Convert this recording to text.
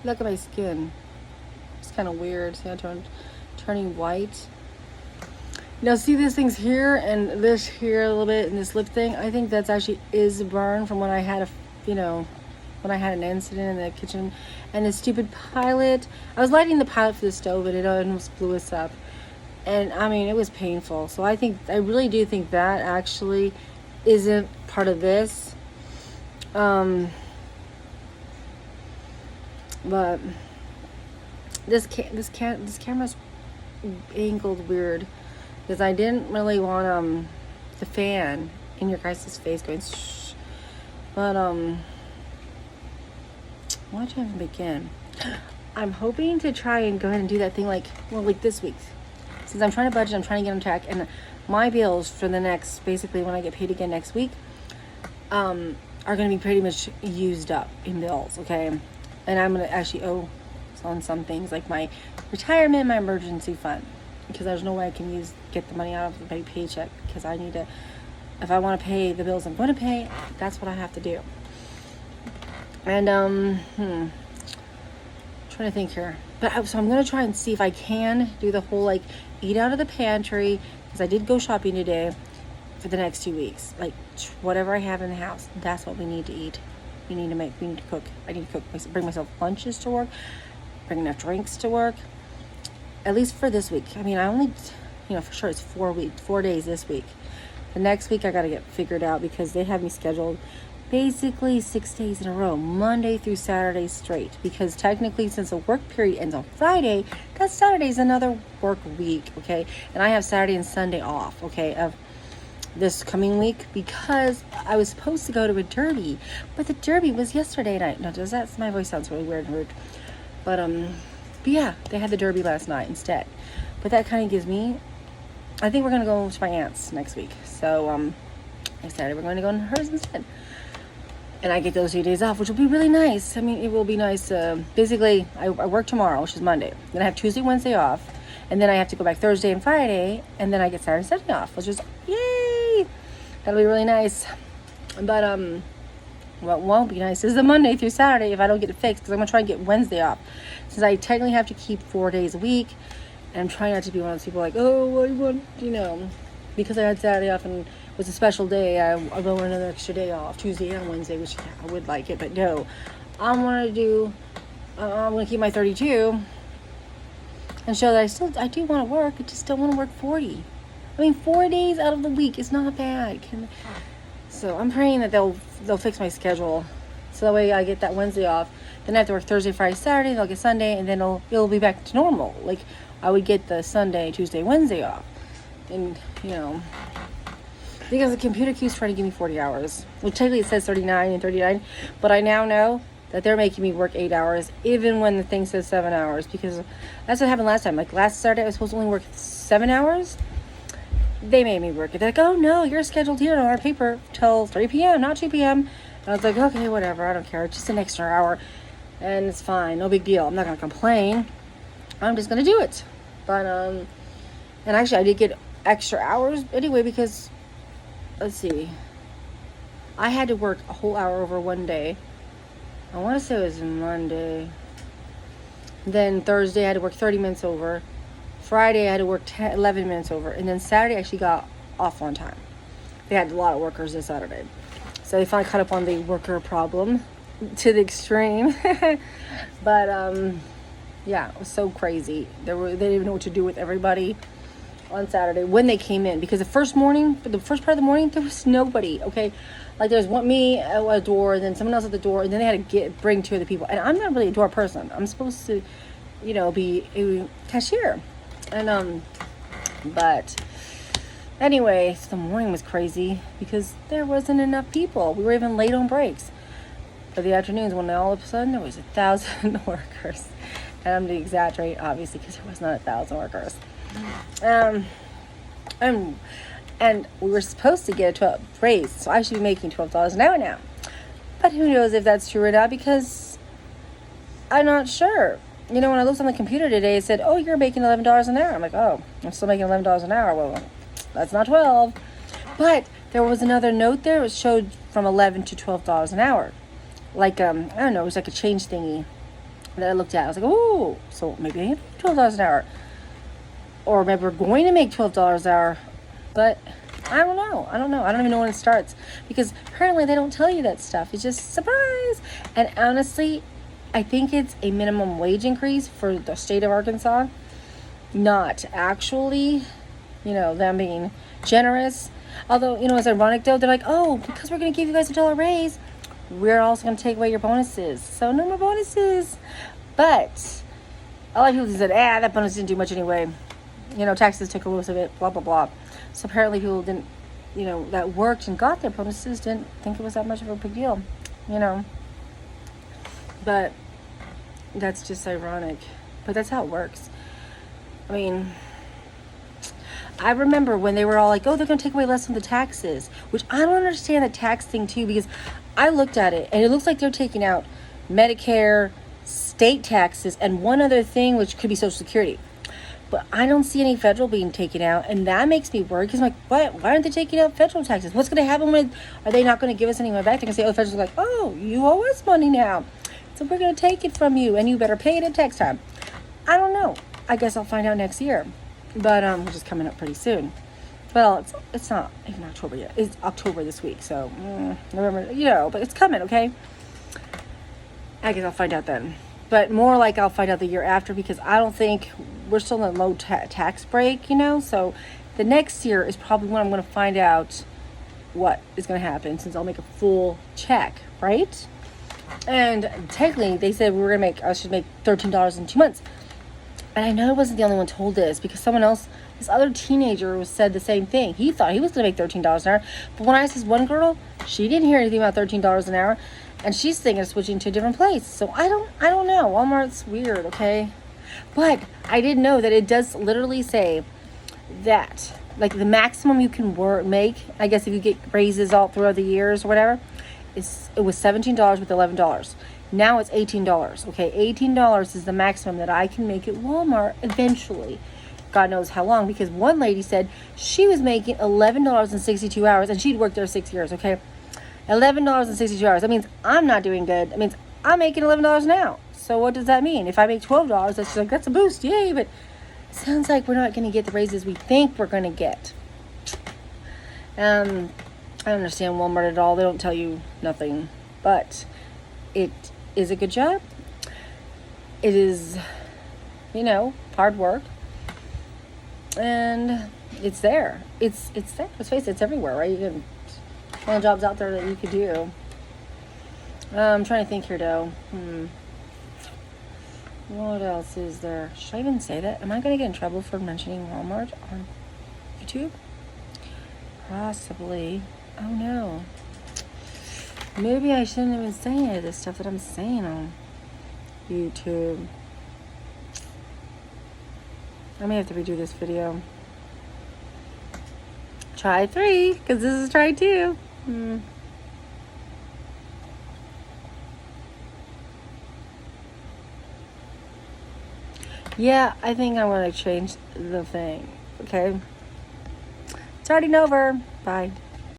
Look at my skin. It's kind of weird. See, turning white. Now, see these things here and this here a little bit and this lip thing? I think that's actually is a burn from when I had when I had an incident in the kitchen. And the stupid pilot. I was lighting the pilot for the stove and it almost blew us up. And I mean, it was painful. So I really do think that actually isn't part of this. But this camera's angled weird because I didn't really want the fan in your guys' face going shh. But why don't you even begin? I'm hoping to try and go ahead and do that thing like this week. Since I'm trying to budget, I'm trying to get on track, and my bills for the next, basically when I get paid again next week, are going to be pretty much used up in bills, okay? And I'm going to actually owe on some things like my retirement, my emergency fund, because there's no way I can get the money out of my paycheck, because I need to, if I want to pay the bills I'm going to pay, that's what I have to do. And trying to think here, so I'm going to try and see if I can do the whole like eat out of the pantry, because I did go shopping today for the next 2 weeks. Like whatever I have in the house, that's what we need to eat. We need to cook. I need to cook, bring myself lunches to work, bring enough drinks to work, at least for this week. I mean, I only, for sure it's 4 days this week. The next week I got to get figured out, because they have me scheduled basically 6 days in a row, Monday through Saturday straight, because technically since the work period ends on Friday, that Saturday's another work week, okay? And I have Saturday and Sunday off, okay, of this coming week, because I was supposed to go to a derby, but the derby was yesterday night. No, my voice sounds really weird and rude, but yeah, they had the derby last night instead. But that kind of gives me, I think we're going to go to my aunt's next week, so I decided we're going to go to hers instead. And I get those 2 days off, which will be really nice. I mean, it will be nice. Basically, I work tomorrow, which is Monday. Then I have Tuesday, Wednesday off. And then I have to go back Thursday and Friday. And then I get Saturday and Sunday off, which is, yay! That'll be really nice. But, what won't be nice is the Monday through Saturday if I don't get it fixed. Because I'm going to try and get Wednesday off. Since I technically have to keep 4 days a week. And I'm trying not to be one of those people like, oh, what do you want, because I had Saturday off and it was a special day, I want another extra day off, Tuesday and Wednesday, which I would like it, but no. I'm going to keep my 32 and show that I do want to work, I just don't want to work 40. I mean, 4 days out of the week is not bad. So I'm praying that they'll fix my schedule, so that way I get that Wednesday off. Then I have to work Thursday, Friday, Saturday, then I'll get Sunday, and then it'll be back to normal. Like, I would get the Sunday, Tuesday, Wednesday off. And, because the computer keeps trying to give me 40 hours. Well, technically it says 39 and 39, but I now know that they're making me work 8 hours, even when the thing says 7 hours, because that's what happened last time. Like, last Saturday, I was supposed to only work 7 hours. They made me work it. They're like, oh, no, you're scheduled here on our paper till 3 p.m., not 2 p.m. And I was like, okay, whatever, I don't care. It's just an extra hour, and it's fine. No big deal. I'm not going to complain. I'm just going to do it. But, and actually, I did get extra hours anyway, because, let's see, I had to work a whole hour over one day. I want to say it was Monday. Then Thursday I had to work 30 minutes over. Friday I had to work 11 minutes over. And then Saturday I actually got off on time. They had a lot of workers this Saturday, so they finally caught up on the worker problem to the extreme. But yeah, it was so crazy. They didn't even know what to do with everybody on Saturday when they came in, because the first part of the morning, there was nobody, okay? Like, there's me at a door, and then someone else at the door, and then they had to bring 2 other people. And I'm not really a door person. I'm supposed to, be a cashier. And, but anyway, so the morning was crazy because there wasn't enough people. We were even late on breaks. But the afternoons, when all of a sudden there was 1,000 workers. And I'm going to exaggerate, obviously, because there was not 1,000 workers. And we were supposed to get a 12 raise, so I should be making $12 an hour now. But who knows if that's true or not, because I'm not sure. When I looked on the computer today, it said, oh, you're making $11 an hour. I'm like, oh, I'm still making $11 an hour. Well, that's not 12. But there was another note there. It showed from $11 to $12 an hour. Like, I don't know, it was like a change thingy. that I looked at. I was like, oh, so maybe I make $12 an hour. Or maybe we're going to make $12 an hour. But I don't know. I don't even know when it starts. Because apparently they don't tell you that stuff. It's just surprise. And honestly, I think it's a minimum wage increase for the state of Arkansas. Not actually, them being generous. Although, it's ironic though. They're like, oh, because we're going to give you guys $1 raise, we're also going to take away your bonuses. So no more bonuses. But a lot of people said, that bonus didn't do much anyway. Taxes took a most of it, blah, blah, blah. So apparently people didn't, that worked and got their bonuses didn't think it was that much of a big deal, But that's just ironic. But that's how it works. I mean, I remember when they were all like, oh, they're going to take away less of the taxes, which I don't understand the tax thing too, because I looked at it and it looks like they're taking out Medicare, state taxes, and one other thing, which could be Social Security. But I don't see any federal being taken out, and that makes me worried because I'm like, what? Why aren't they taking out federal taxes? What's going to happen are they not going to give us any money back? They're going to say, oh, the federals are like, oh, you owe us money now, so we're going to take it from you, and you better pay it at tax time. I don't know. I guess I'll find out next year, but which is coming up pretty soon. Well, it's not even October yet. It's October this week, so November, but it's coming, okay? I guess I'll find out then. But more like I'll find out the year after, because I don't think we're still in a low tax break, so the next year is probably when I'm going to find out what is going to happen, since I'll make a full check, right? And technically they said I should make $13 in 2 months. And I know I wasn't the only one told this, because someone else, this other teenager, said the same thing. He thought he was going to make $13 an hour. But when I asked this one girl, she didn't hear anything about $13 an hour. And she's thinking of switching to a different place. So I don't know. Walmart's weird, okay? But I did know that it does literally say that, like, the maximum you can make, I guess if you get raises all throughout the years or whatever, it was $17 with $11. Now it's $18, okay? $18 is the maximum that I can make at Walmart eventually. God knows how long, because one lady said she was making $11 in 62 hours, and she'd worked there 6 years, okay? $11 in 62 hours. That means I'm not doing good. That means I'm making $11 now. So what does that mean? If I make $12, that's a boost. Yay. But it sounds like we're not going to get the raises we think we're going to get. I don't understand Walmart at all. They don't tell you nothing. But it is a good job. It is, hard work. And it's there. It's there. Let's face it, it's everywhere, right? You can one of the jobs out there that you could do. I'm trying to think here, though. What else is there? Should I even say that? Am I going to get in trouble for mentioning Walmart on YouTube? Possibly. Oh, no. Maybe I shouldn't even say any of this stuff that I'm saying on YouTube. I may have to redo this video. Try 3, because this is try 2. Yeah, I think I'm going to change the thing. Okay? It's already over. Bye.